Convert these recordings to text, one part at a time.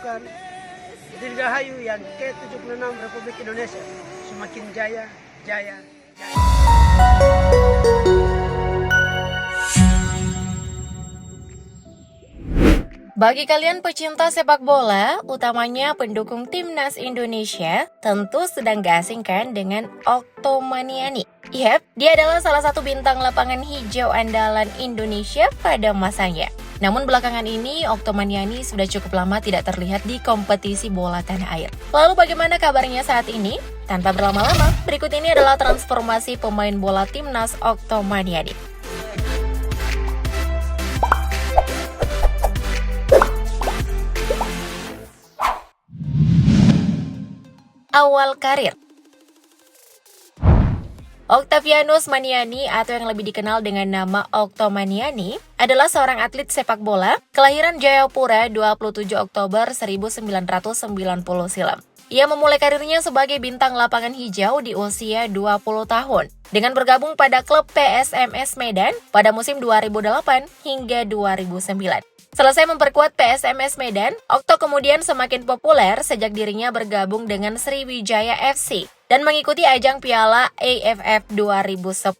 lakukan. Dirgahayu yang ke-76 Republik Indonesia semakin jaya, jaya, jaya. Bagi kalian pecinta sepak bola, utamanya pendukung timnas Indonesia, tentu sedang gak asing kan dengan Oktomaniani. Yap, dia adalah salah satu bintang lapangan hijau andalan Indonesia pada masanya. Namun belakangan ini, Oktomaniani sudah cukup lama tidak terlihat di kompetisi bola tanah air. Lalu bagaimana kabarnya saat ini? Tanpa berlama-lama, berikut ini adalah transformasi pemain bola timnas Oktomaniani. Awal karir. Octavianus Maniani atau yang lebih dikenal dengan nama Oktomaniani adalah seorang atlet sepak bola kelahiran Jayapura 27 Oktober 1990 silam. Ia memulai karirnya sebagai bintang lapangan hijau di usia 20 tahun dengan bergabung pada klub PSMS Medan pada musim 2008 hingga 2009. Selesai memperkuat PSMS Medan, Okto kemudian semakin populer sejak dirinya bergabung dengan Sriwijaya FC dan mengikuti ajang Piala AFF 2010.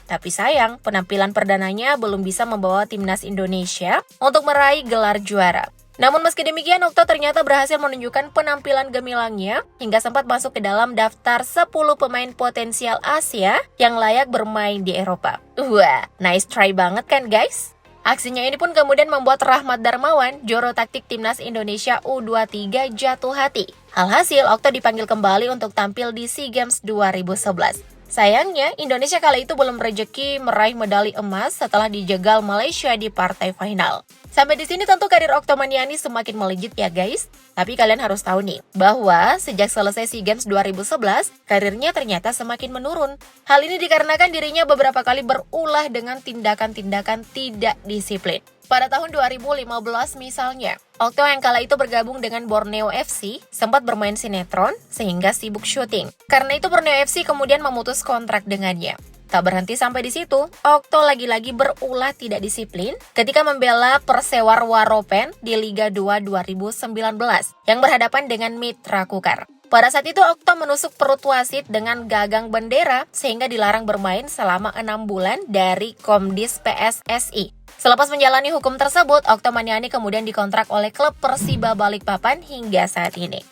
Tapi sayang, penampilan perdananya belum bisa membawa timnas Indonesia untuk meraih gelar juara. Namun meski demikian, Okto ternyata berhasil menunjukkan penampilan gemilangnya hingga sempat masuk ke dalam daftar 10 pemain potensial Asia yang layak bermain di Eropa. Wah, nice try banget kan guys? Aksinya ini pun kemudian membuat Rahmat Darmawan, juru taktik timnas Indonesia U23 jatuh hati. Alhasil, Okto dipanggil kembali untuk tampil di SEA Games 2011. Sayangnya, Indonesia kala itu belum rezeki meraih medali emas setelah dijegal Malaysia di partai final. Sampai di sini tentu karir Oktomaniani semakin melejit ya guys. Tapi kalian harus tahu nih, bahwa sejak selesai SEA Games 2011, karirnya ternyata semakin menurun. Hal ini dikarenakan dirinya beberapa kali berulah dengan tindakan-tindakan tidak disiplin. Pada tahun 2015 misalnya, Okto yang kala itu bergabung dengan Borneo FC sempat bermain sinetron sehingga sibuk syuting. Karena itu Borneo FC kemudian memutus kontrak dengannya. Tak berhenti sampai di situ, Okto lagi-lagi berulah tidak disiplin ketika membela Persewar Waropen di Liga 2 2019 yang berhadapan dengan Mitra Kukar. Pada saat itu Okto menusuk perut wasit dengan gagang bendera sehingga dilarang bermain selama 6 bulan dari Komdis PSSI. Selepas menjalani hukum tersebut, Oktomaniani kemudian dikontrak oleh klub Persiba Balikpapan hingga saat ini.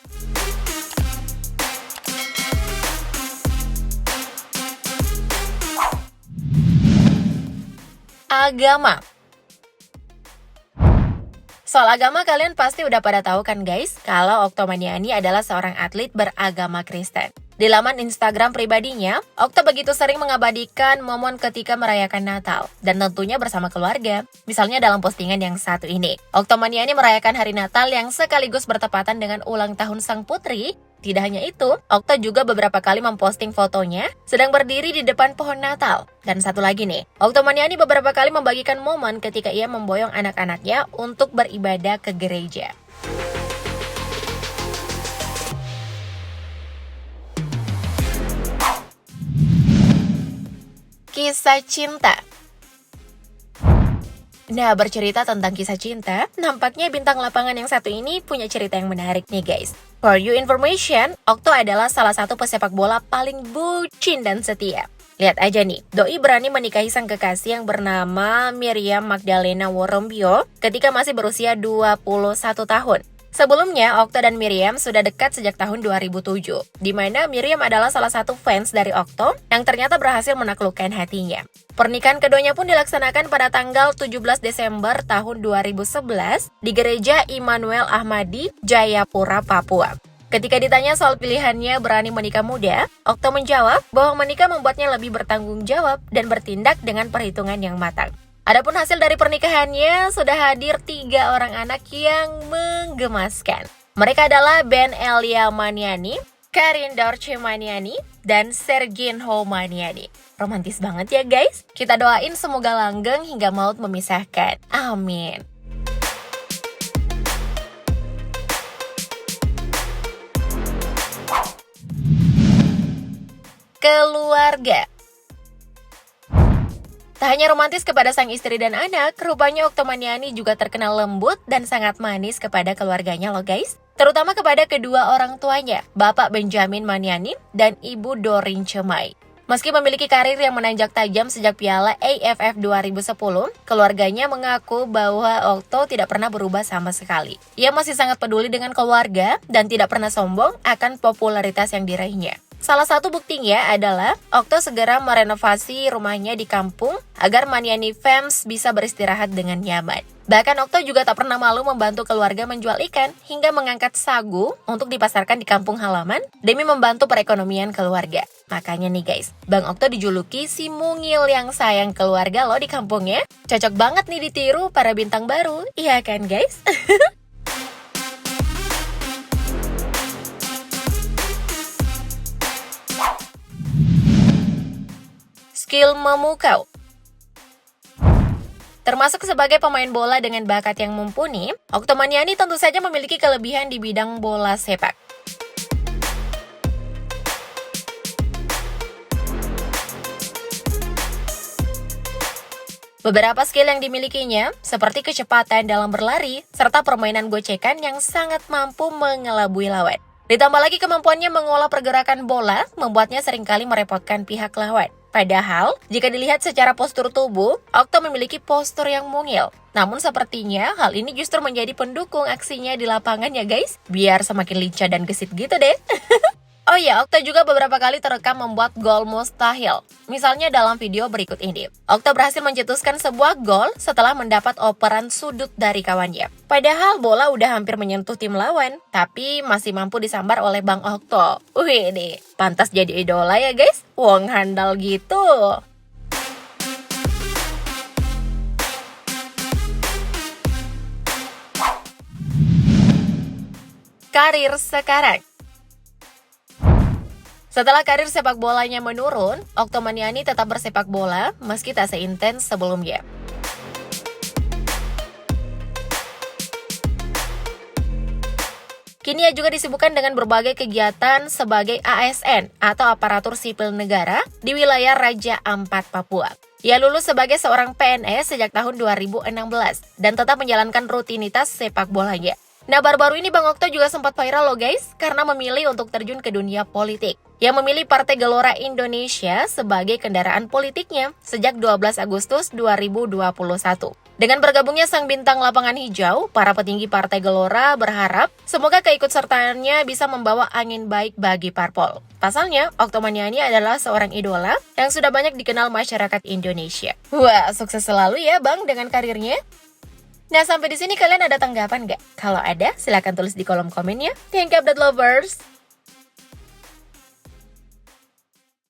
Agama. Soal agama kalian pasti udah pada tahu kan guys, kalau Oktomaniani adalah seorang atlet beragama Kristen. Di laman Instagram pribadinya, Okto begitu sering mengabadikan momen ketika merayakan Natal, dan tentunya bersama keluarga. Misalnya dalam postingan yang satu ini, Oktomaniani merayakan hari Natal yang sekaligus bertepatan dengan ulang tahun sang putri. Tidak hanya itu, Okto juga beberapa kali memposting fotonya sedang berdiri di depan pohon Natal. Dan satu lagi nih, Oktomaniani beberapa kali membagikan momen ketika ia memboyong anak-anaknya untuk beribadah ke gereja. Kisah cinta. Nah, bercerita tentang kisah cinta, nampaknya bintang lapangan yang satu ini punya cerita yang menarik nih guys. For your information, Okto adalah salah satu pesepak bola paling bucin dan setia. Lihat aja nih, doi berani menikahi sang kekasih yang bernama Miriam Magdalena Worombio ketika masih berusia 21 tahun. Sebelumnya, Okto dan Miriam sudah dekat sejak tahun 2007, di mana Miriam adalah salah satu fans dari Okto yang ternyata berhasil menaklukkan hatinya. Pernikahan keduanya pun dilaksanakan pada tanggal 17 Desember tahun 2011 di Gereja Immanuel Ahmadi, Jayapura, Papua. Ketika ditanya soal pilihannya berani menikah muda, Okto menjawab bahwa menikah membuatnya lebih bertanggung jawab dan bertindak dengan perhitungan yang matang. Adapun hasil dari pernikahannya sudah hadir 3 orang anak yang menggemaskan. Mereka adalah Ben Elia Maniani, Karin Dorce Maniani, dan Serginho Maniani. Romantis banget ya guys. Kita doain semoga langgeng hingga maut memisahkan. Amin. Keluarga. Tak hanya romantis kepada sang istri dan anak, rupanya Oktomaniani juga terkenal lembut dan sangat manis kepada keluarganya loh guys. Terutama kepada kedua orang tuanya, Bapak Benjamin Maniani dan Ibu Doreen Chemai. Meski memiliki karir yang menanjak tajam sejak Piala AFF 2010, keluarganya mengaku bahwa Okto tidak pernah berubah sama sekali. Ia masih sangat peduli dengan keluarga dan tidak pernah sombong akan popularitas yang diraihnya. Salah satu buktinya adalah Okto segera merenovasi rumahnya di kampung agar Maniani fans bisa beristirahat dengan nyaman. Bahkan Okto juga tak pernah malu membantu keluarga menjual ikan hingga mengangkat sagu untuk dipasarkan di kampung halaman demi membantu perekonomian keluarga. Makanya nih guys, Bang Okto dijuluki si mungil yang sayang keluarga loh di kampungnya. Cocok banget nih ditiru para bintang baru, iya kan guys? Skill memukau. Termasuk sebagai pemain bola dengan bakat yang mumpuni, Oktomaniani tentu saja memiliki kelebihan di bidang bola sepak. Beberapa skill yang dimilikinya, seperti kecepatan dalam berlari, serta permainan gocekan yang sangat mampu mengelabui lawan. Ditambah lagi kemampuannya mengolah pergerakan bola, membuatnya seringkali merepotkan pihak lawan. Padahal, jika dilihat secara postur tubuh, Okto memiliki postur yang mungil. Namun sepertinya hal ini justru menjadi pendukung aksinya di lapangan ya guys, biar semakin lincah dan gesit gitu deh. Oh ya, Okto juga beberapa kali terekam membuat gol mustahil. Misalnya dalam video berikut ini. Okto berhasil mencetuskan sebuah gol setelah mendapat operan sudut dari kawannya. Padahal bola udah hampir menyentuh tim lawan, tapi masih mampu disambar oleh Bang Okto. Wih nih, pantas jadi idola ya guys. Wong handal gitu. Karir sekarang. Setelah karir sepak bolanya menurun, Oktomaniani tetap bersepak bola meski tak seintens sebelumnya. Kini ia juga disibukkan dengan berbagai kegiatan sebagai ASN atau aparatur sipil negara di wilayah Raja Ampat, Papua. Ia lulus sebagai seorang PNS sejak tahun 2016 dan tetap menjalankan rutinitas sepak bolanya. Nah, baru-baru ini Bang Okto juga sempat viral loh guys, karena memilih untuk terjun ke dunia politik. Ia memilih Partai Gelora Indonesia sebagai kendaraan politiknya sejak 12 Agustus 2021. Dengan bergabungnya sang bintang lapangan hijau, para petinggi Partai Gelora berharap semoga keikutsertaannya bisa membawa angin baik bagi parpol. Pasalnya, Oktomaniani adalah seorang idola yang sudah banyak dikenal masyarakat Indonesia. Wah, sukses selalu ya Bang dengan karirnya. Nah, sampai di sini kalian ada tanggapan nggak? Kalau ada, silakan tulis di kolom komen ya. Thank you, update lovers!